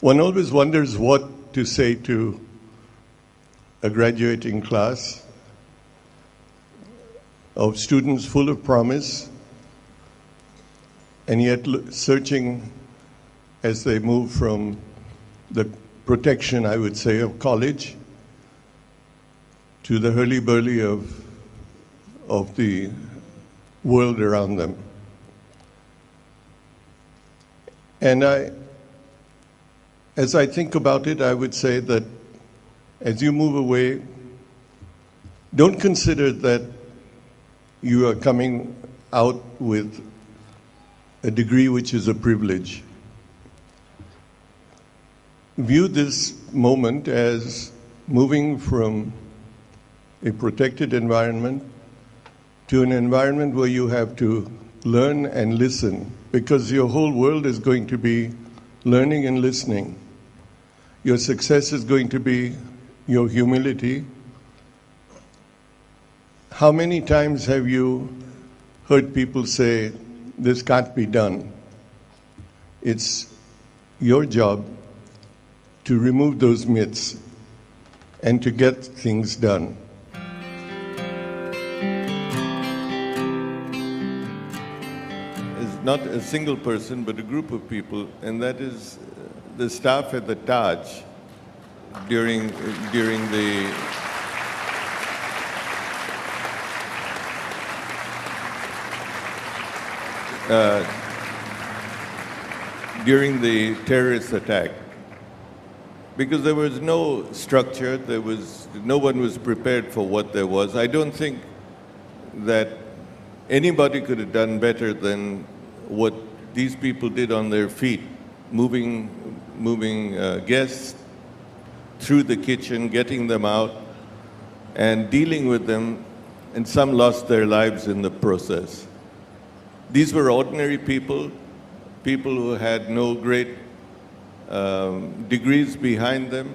One always wonders what to say to a graduating class of students full of promise and yet searching as they move from the protection, I would say, of college to the hurly-burly of the world around them. And as I think about it, I would say that as you move away, don't consider that you are coming out with a degree which is a privilege. View this moment as moving from a protected environment to an environment where you have to learn and listen, because your whole world is going to be learning and listening. Your success is going to be your humility. How many times have you heard people say, this can't be done? It's your job to remove those myths and to get things done. It's not a single person, but a group of people, and that is the staff at the Taj during the terrorist attack, because there was no structure, no one was prepared for what there was. I don't think that anybody could have done better than what these people did on their feet, moving guests through the kitchen, getting them out, and dealing with them, and some lost their lives in the process. These were ordinary people who had no great degrees behind them,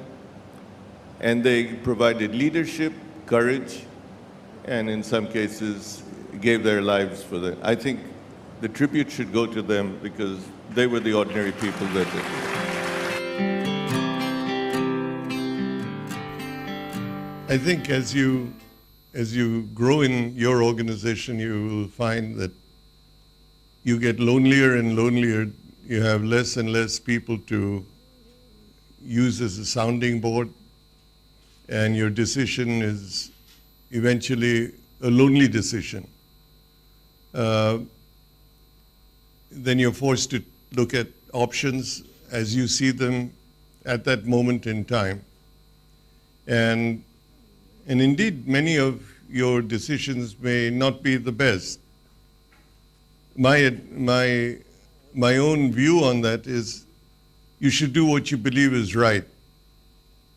and they provided leadership, courage, and in some cases gave their lives for them. I think the tribute should go to them because they were the ordinary people that did it. I think as you grow in your organization, you will find that you get lonelier and lonelier. You have less and less people to use as a sounding board, and your decision is eventually a lonely decision. Then you're forced to look at options as you see them at that moment in time. And indeed, many of your decisions may not be the best. My own view on that is you should do what you believe is right.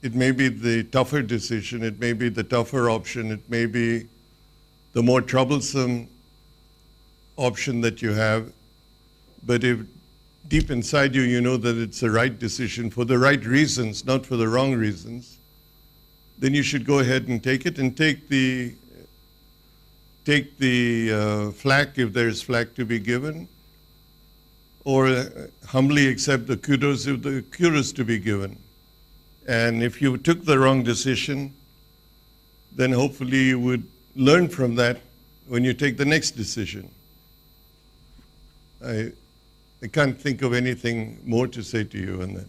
It may be the tougher decision, it may be the tougher option, it may be the more troublesome option that you have, but if deep inside you, you know that it's the right decision for the right reasons, not for the wrong reasons, then you should go ahead and take it, and take the flack if there's flack to be given, or humbly accept the kudos if the kudos to be given. And if you took the wrong decision, then hopefully you would learn from that when you take the next decision. I can't think of anything more to say to you on that.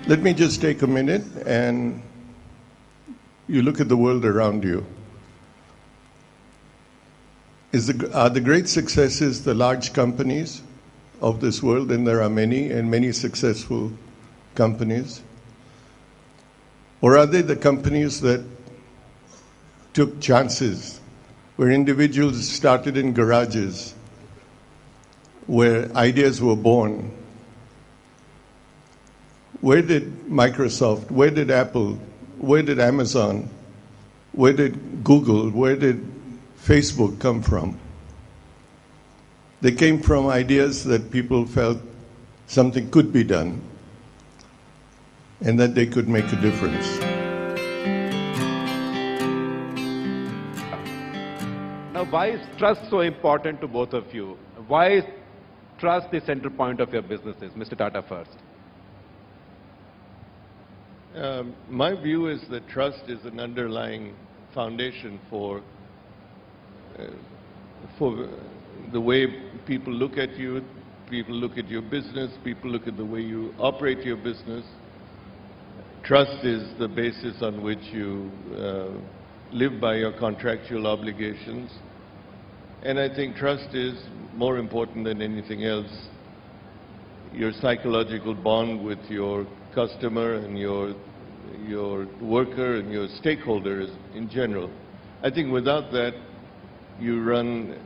Let me just take a minute and you look at the world around you. Are the great successes the large companies of this world? And there are many, and many successful companies. Or are they the companies that took chances, where individuals started in garages, where ideas were born? Where did Microsoft, where did Apple, where did Amazon, where did Google, where did Facebook come from? They came from ideas that people felt something could be done and that they could make a difference. Now, why is trust so important to both of you? Why is trust the center point of your businesses? Mr. Tata first. My view is that trust is an underlying foundation for the way people look at you, people look at your business, people look at the way you operate your business. Trust is the basis on which you live by your contractual obligations. And I think trust is more important than anything else. Your psychological bond with your customer and your worker and your stakeholders in general. I think without that, you run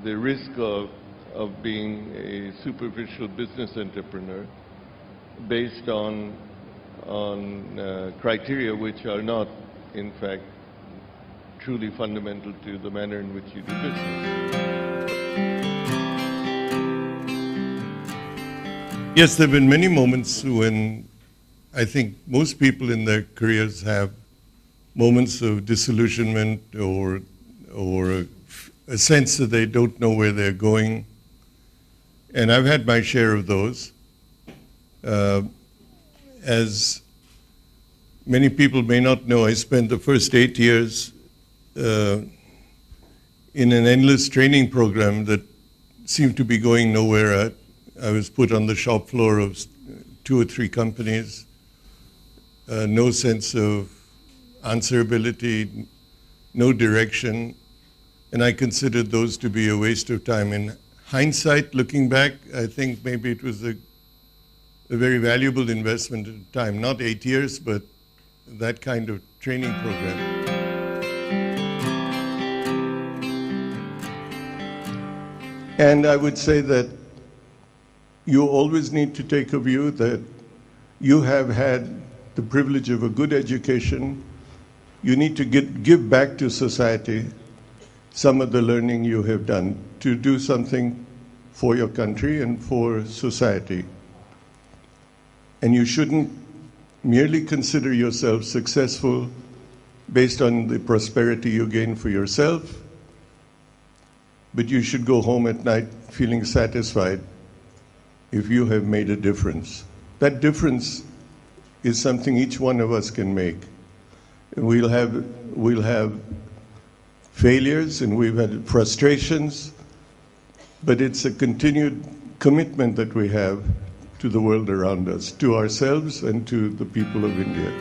the risk of being a superficial business entrepreneur based on criteria which are not, in fact, truly fundamental to the manner in which you do business. Yes, there have been many moments when I think most people in their careers have moments of disillusionment or a sense that they don't know where they're going. And I've had my share of those. As many people may not know, I spent the first 8 years in an endless training program that seemed to be going nowhere. I was put on the shop floor of 2 or 3 companies, no sense of answerability, no direction, and I considered those to be a waste of time. In hindsight, looking back, I think maybe it was a very valuable investment of time, not 8 years, but that kind of training program. And I would say that you always need to take a view that you have had the privilege of a good education. You need to give back to society some of the learning you have done to do something for your country and for society. And you shouldn't merely consider yourself successful based on the prosperity you gain for yourself, but you should go home at night feeling satisfied if you have made a difference. That difference is something each one of us can make. We'll have failures and we've had frustrations, but it's a continued commitment that we have to the world around us, to ourselves and to the people of India.